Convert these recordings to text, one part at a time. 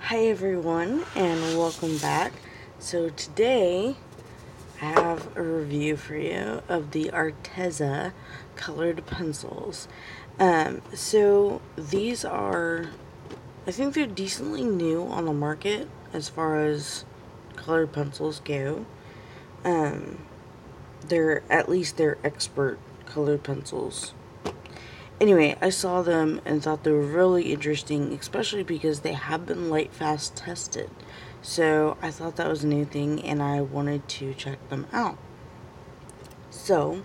Hi everyone, and welcome back. So today I have a review for you of the Arteza colored pencils. So these are, I think they're decently new on the market as far as colored pencils go. They're expert colored pencils. Anyway, I saw them and thought they were really interesting, especially because they have been light fast tested. So I thought that was a new thing and I wanted to check them out. So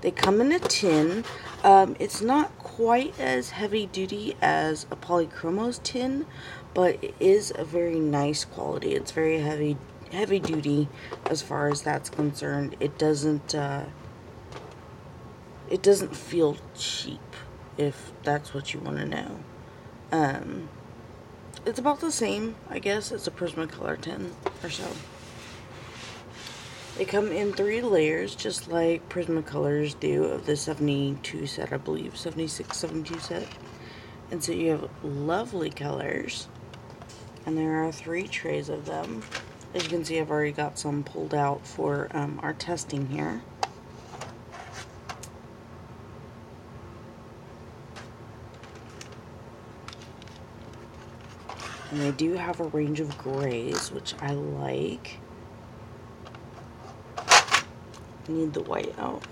they come in a tin. It's not quite as heavy duty as a Polychromos tin, but it is a very nice quality. It's very heavy duty as far as that's concerned. It doesn't feel cheap, if that's what you want to know. It's about the same, I guess, as a Prismacolor tin or so. They come in 3 layers, just like Prismacolors do of the 72 set, I believe, 76, 72 set. And so you have lovely colors, and there are 3 trays of them. As you can see, I've already got some pulled out for our testing here. And they do have a range of grays, which I like. I need the white out.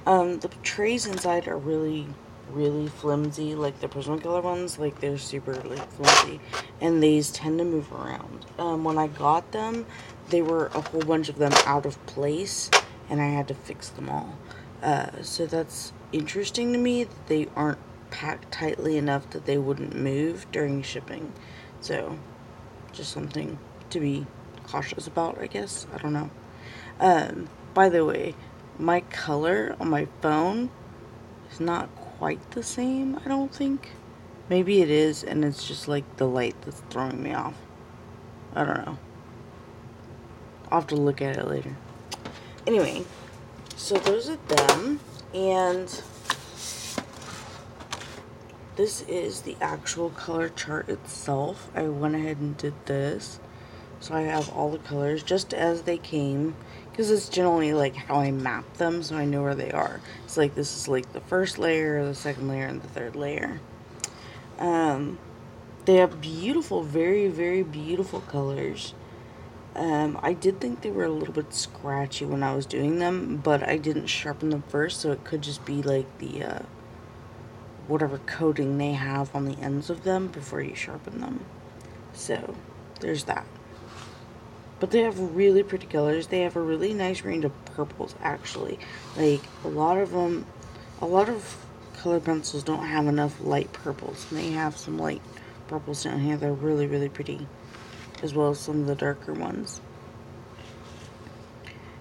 The trays inside are really flimsy, like the Prismacolor ones. Like, they're super flimsy, and these tend to move around. When I got them, they were a whole bunch of them out of place, and I had to fix them all. So that's interesting to me that they aren't packed tightly enough that they wouldn't move during shipping. So just something to be cautious about, I guess. I don't know. By the way, my color on my phone is not quite the same, I don't think. Maybe it is, and it's just like the light that's throwing me off. I don't know. I'll have to look at it later. Anyway, so those are them, and this is the actual color chart itself. I went ahead and did this. So I have all the colors just as they came, because it's generally like how I map them, so I know where they are. It's like this is like the first layer, the second layer, and the third layer. They have beautiful, very beautiful colors. I did think they were a little bit scratchy when I was doing them, but I didn't sharpen them first, so it could just be like the whatever coating they have on the ends of them before you sharpen them. So there's that. But they have really pretty colors. They have a really nice range of purples, actually. Like, a lot of color pencils don't have enough light purples. And they have some light purples down here. They're really pretty, as well as some of the darker ones.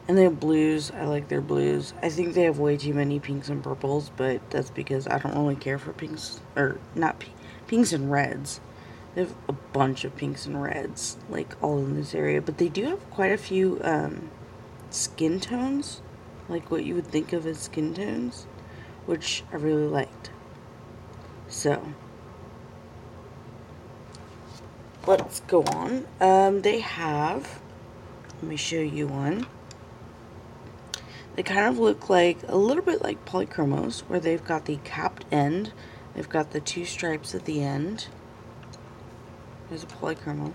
And they have blues. I like their blues. I think they have way too many pinks and purples, but that's because I don't really care for pinks, or not pinks and reds. They have a bunch of pinks and reds, like, all in this area. But they do have quite a few skin tones, like what you would think of as skin tones, which I really liked. So, let's go on. They have, let me show you one. They kind of look like, a little bit like Polychromos, where they've got the capped end. They've got the 2 stripes at the end. There's a Polychromo.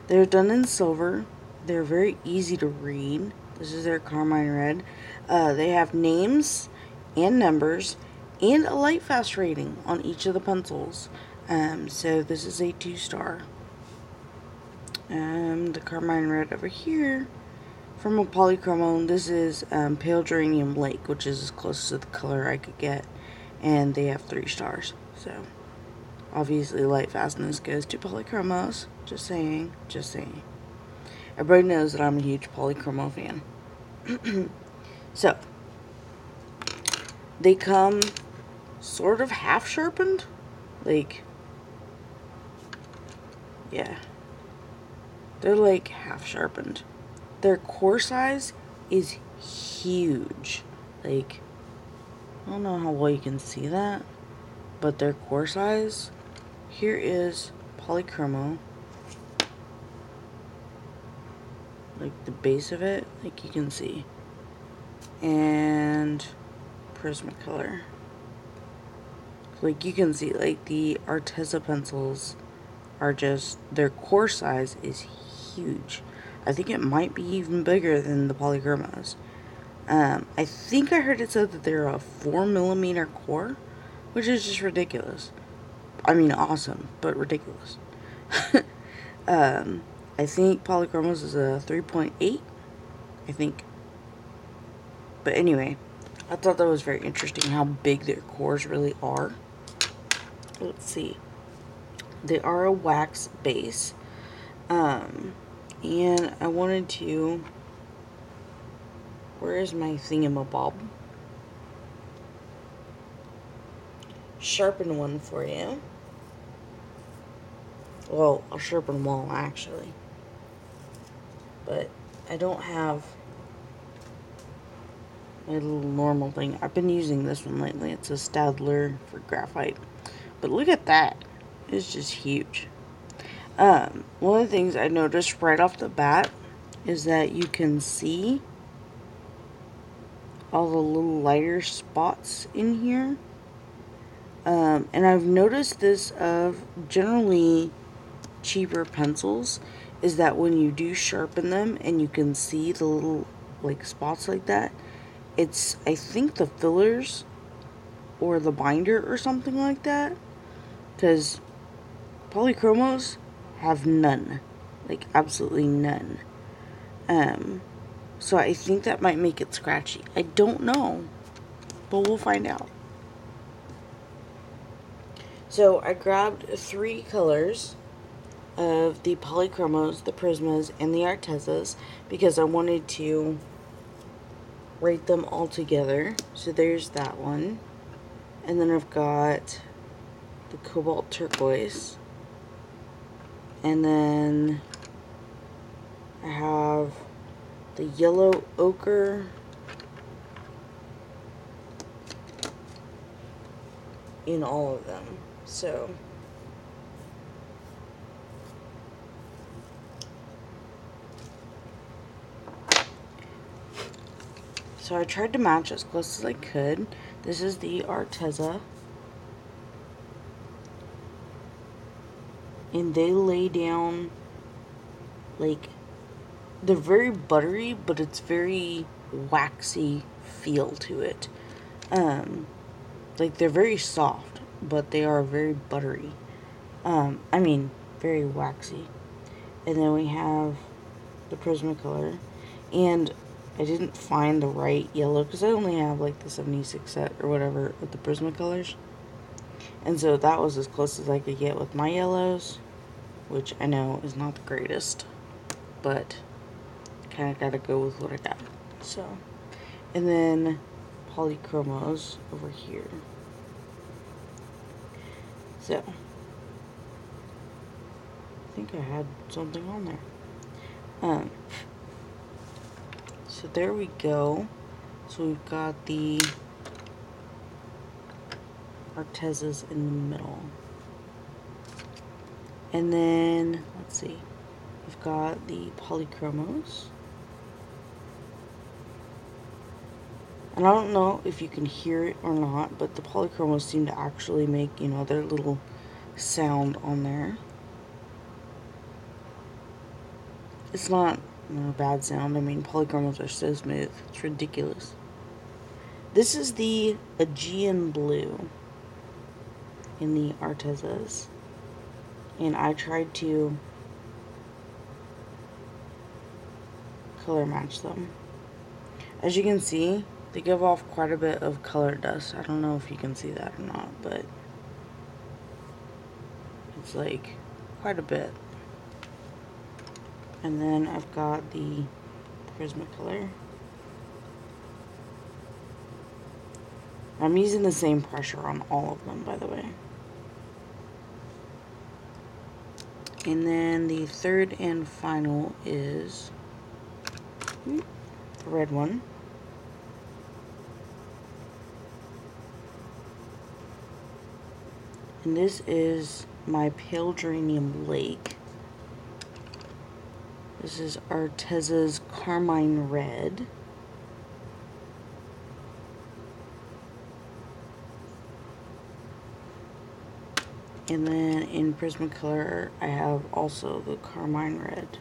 They're done in silver. They're very easy to read. This is their Carmine Red. They have names and numbers and a light fast rating on each of the pencils. So this is a 2-star. The Carmine Red over here from a Polychromo. This is Pale Geranium Lake, which is as close to the color I could get. And they have 3 stars. So obviously, lightfastness goes to Polychromos. Just saying. Everybody knows that I'm a huge Polychromo fan. So, they come sort of half sharpened. Like, yeah. They're like half sharpened. Their core size is huge. Like, I don't know how well you can see that. but their core size. Here is polychromo, like the base of it, like you can see, and Prismacolor. Like you can see, like the Arteza pencils are just, their core size is huge. I think it might be even bigger than the polychromos. I think I heard it said that they're a 4mm core, which is just ridiculous. I mean, awesome, but ridiculous. I think polychromos is a 3.8, I think. But anyway, I thought that was very interesting how big their cores really are. Let's see. They are a wax base. And I wanted to... Where is my thingamabob? Sharpen one for you. Well, I'll sharpen them all, actually. But I don't have my little normal thing. I've been using this one lately. It's a Stadler for graphite. But look at that. It's just huge. One of the things I noticed right off the bat is that you can see all the little lighter spots in here. And I've noticed this of generally cheaper pencils, is that when you do sharpen them and you can see the little like spots like that, it's, I think, the fillers or the binder or something like that, because polychromos have none, like absolutely none. So I think that might make it scratchy. I don't know, but we'll find out. So I grabbed 3 colors of the polychromos, the prismas, and the Artezas because I wanted to rate them all together. So there's that one. And then I've got the cobalt turquoise. And then I have the yellow ochre in all of them. So I tried to match as close as I could. This is the Arteza. And they lay down, like, they're very buttery, but it's very waxy feel to it. Like, they're very soft, but they are very buttery. I mean, very waxy. And then we have the Prismacolor. And I didn't find the right yellow because I only have like the 76 set or whatever with the Prismacolors. And so that was as close as I could get with my yellows, which I know is not the greatest, but kind of got to go with what I got. So, and then polychromos over here. So, I think I had something on there. So there we go. So we've got the Artezas in the middle. And then, let's see, we've got the polychromos. And I don't know if you can hear it or not, but the polychromos seem to actually make, you know, their little sound on there. It's not, you know, a bad sound. I mean, polychromos are so smooth. It's ridiculous. This is the Aegean blue in the Artezas. And I tried to color match them. As you can see, they give off quite a bit of color dust. I don't know if you can see that or not, but it's like quite a bit. And then I've got the Prismacolor. I'm using the same pressure on all of them, by the way. And then the third and final is the red one. And this is my Pale Geranium Lake. This is Arteza's Carmine Red. And then in Prismacolor, I have also the Carmine Red.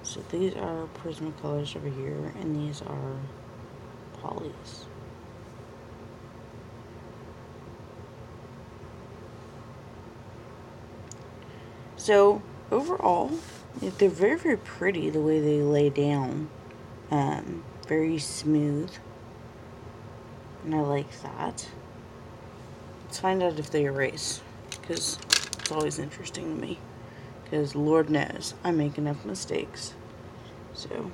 So these are Prismacolors over here, and these are polys. So overall, they're very, very pretty the way they lay down. Very smooth, and I like that. Let's find out if they erase, because it's always interesting to me, because Lord knows I make enough mistakes. So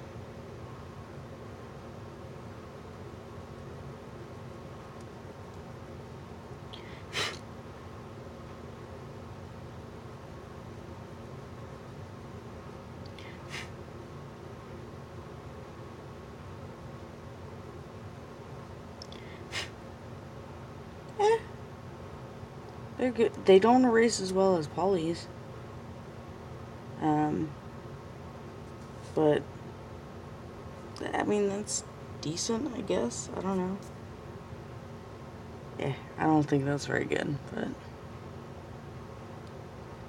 they're good. They don't erase as well as polys. But I mean, that's decent, I guess. I don't know. Yeah, I don't think that's very good, but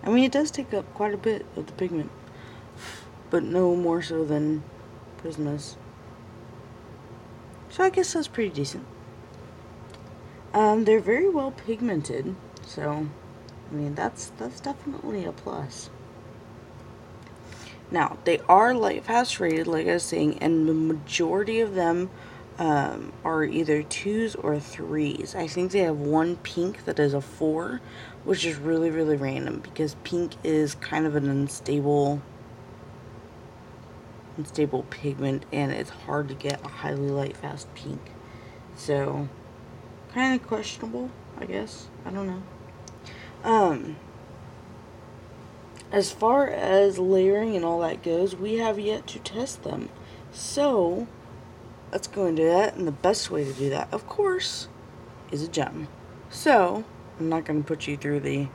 I mean, it does take up quite a bit of the pigment, but no more so than prismas. So I guess that's pretty decent. They're very well pigmented, so I mean, that's definitely a plus. Now, they are light fast rated, like I was saying, and the majority of them are either 2s or 3s. I think they have one pink that is a 4, which is really, really random, because pink is kind of an unstable pigment, and it's hard to get a highly light fast pink. So, kind of questionable, I guess. I don't know. As far as layering and all that goes, we have yet to test them. So, let's go into that, and the best way to do that, of course, is a gem. So, I'm not going to put you through the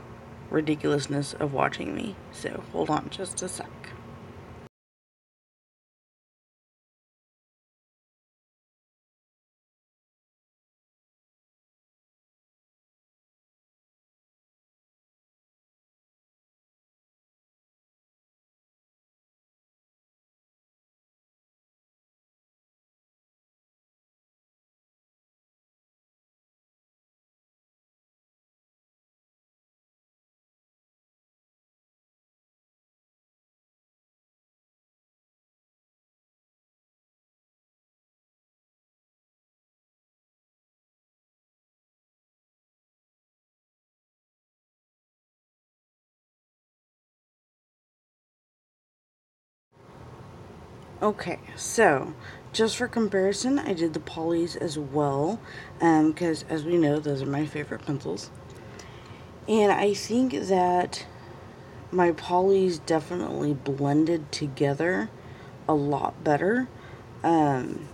ridiculousness of watching me. So, hold on just a sec. Okay, so just for comparison, I did the polys as well, because as we know, those are my favorite pencils. And I think that my polys definitely blended together a lot better. And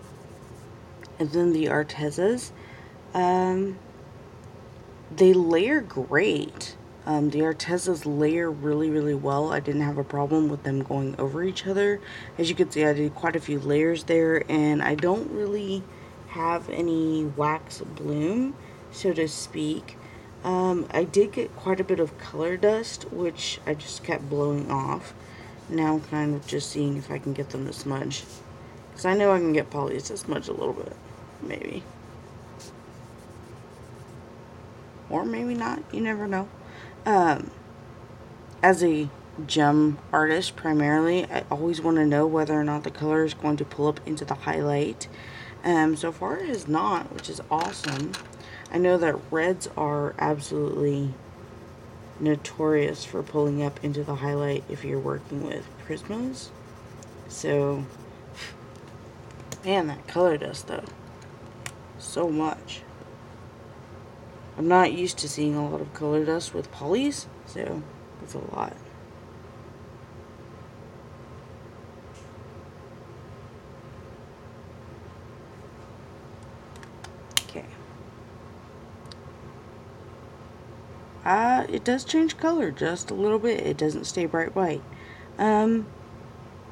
then the Artezas, they layer great. The Artezas layer really, really well. I didn't have a problem with them going over each other. As you can see, I did quite a few layers there, and I don't really have any wax bloom, so to speak. I did get quite a bit of color dust, which I just kept blowing off. Now I'm kind of just seeing if I can get them to smudge. Because I know I can get polys to smudge a little bit, maybe. Or maybe not, you never know. As a gem artist primarily, I always want to know whether or not the color is going to pull up into the highlight. So far it has not, which is awesome. I know that reds are absolutely notorious for pulling up into the highlight if you're working with prismas. So, man, that color dust though, so much. I'm not used to seeing a lot of color dust with polys, so it's a lot. It does change color just a little bit. It doesn't stay bright white. But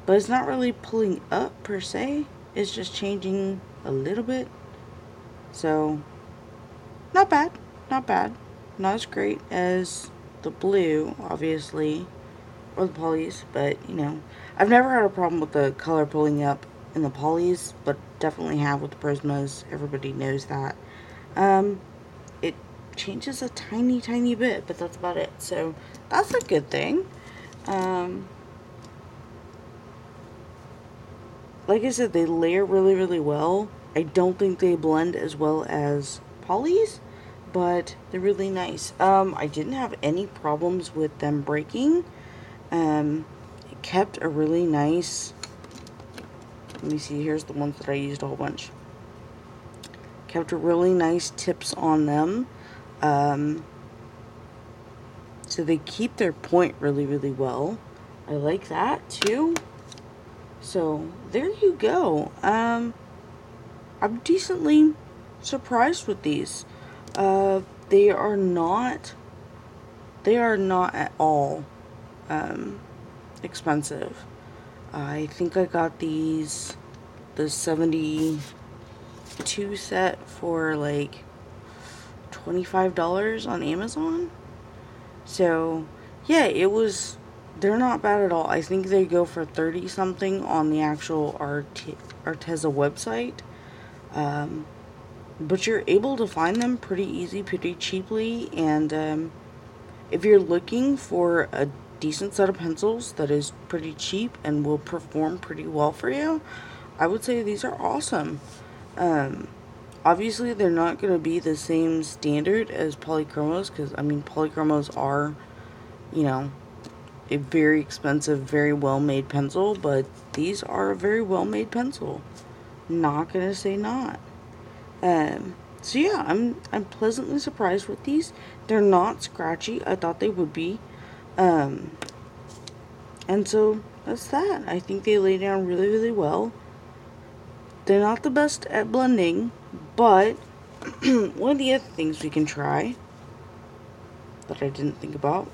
it's not really pulling up per se. It's just changing a little bit. So, not bad. Not bad. Not as great as the blue, obviously, or the polys, but, you know, I've never had a problem with the color pulling up in the polys, but definitely have with the prismas. Everybody knows that. It changes a tiny, tiny bit, but that's about it. So, that's a good thing. Like I said, they layer really, really well. I don't think they blend as well as polys, but they're really nice. I didn't have any problems with them breaking. It kept a really nice, let me see, here's the ones that I used a whole bunch. Kept a really nice tips on them. So they keep their point really, really well. I like that too. So there you go. I'm decently surprised with these. They are not at all expensive. I think I got the 72 set for like $25 on Amazon. So yeah, they're not bad at all. I think they go for 30 something on the actual Arteza website. But you're able to find them pretty easy, pretty cheaply, and if you're looking for a decent set of pencils that is pretty cheap and will perform pretty well for you, I would say these are awesome. Obviously they're not going to be the same standard as polychromos, because I mean polychromos are, you know, a very expensive, very well made pencil, but these are a very well made pencil. Not gonna say not. So yeah, I'm pleasantly surprised with these. They're not scratchy. I thought they would be. And so that's that. I think they lay down really, really well. They're not the best at blending, but one of the other things we can try that I didn't think about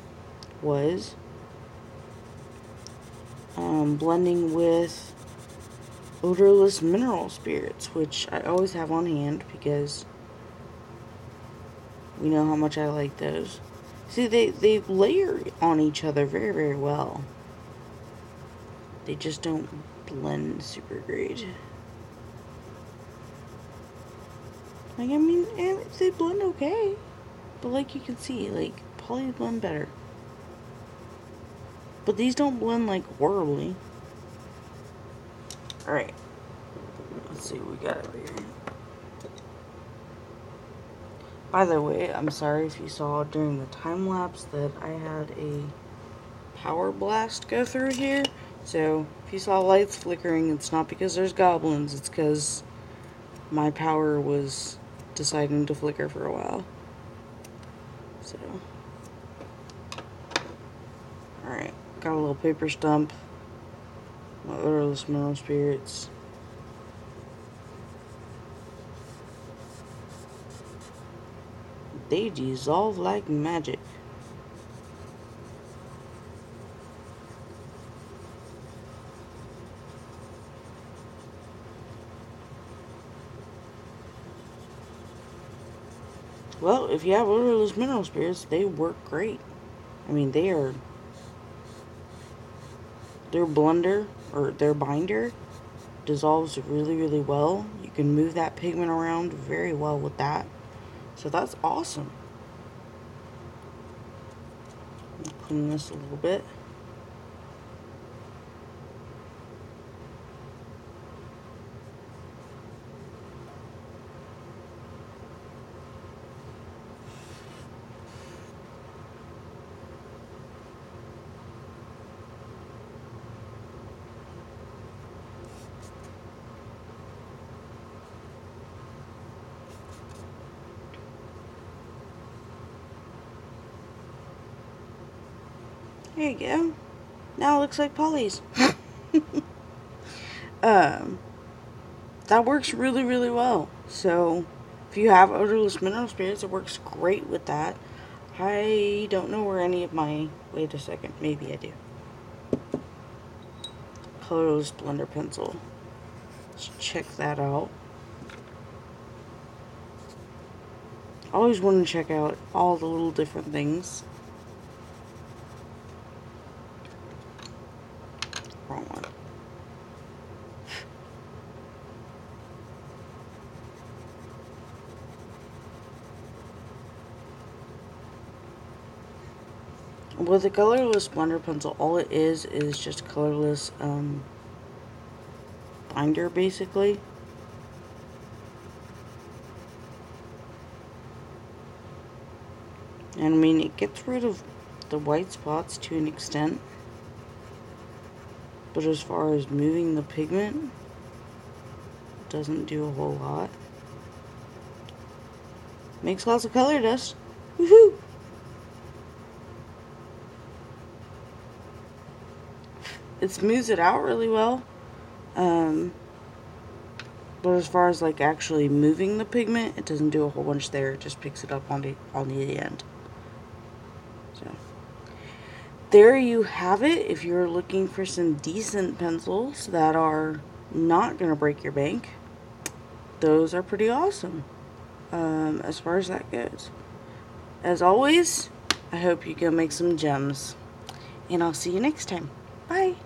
was blending with odorless mineral spirits, which I always have on hand because we know how much I like those. See, they layer on each other very, very well. They just don't blend super great. Like, I mean, they blend okay, but like you can see, like, poly blend better. But these don't blend, like, horribly. Alright. Let's see what we got over here. By the way, I'm sorry if you saw during the time lapse that I had a power blast go through here. So, if you saw lights flickering, it's not because there's goblins. It's because my power was deciding to flicker for a while. So. Alright. Got a little paper stump. My odorless mineral spirits. They dissolve like magic. Well, if you have odorless mineral spirits, they work great. I mean, their blender, or their binder, dissolves really, really well. You can move that pigment around very well with that. So that's awesome. Clean this a little bit. There you go. Now it looks like polys. That works really, really well. So if you have odorless mineral spirits, it works great with that. I don't know where any of my, wait a second, maybe I do. Colorless blender pencil. Let's check that out. I always want to check out all the little different things. Wrong one. With a colorless blender pencil, all it is just a colorless binder, basically. And I mean, it gets rid of the white spots to an extent. But as far as moving the pigment, it doesn't do a whole lot. Makes lots of color dust. Woohoo! It smooths it out really well. But as far as like actually moving the pigment, it doesn't do a whole bunch there. It just picks it up on the end. So there you have it. If you're looking for some decent pencils that are not gonna break your bank, those are pretty awesome. As far as that goes. As always, I hope you go make some gems. And I'll see you next time. Bye.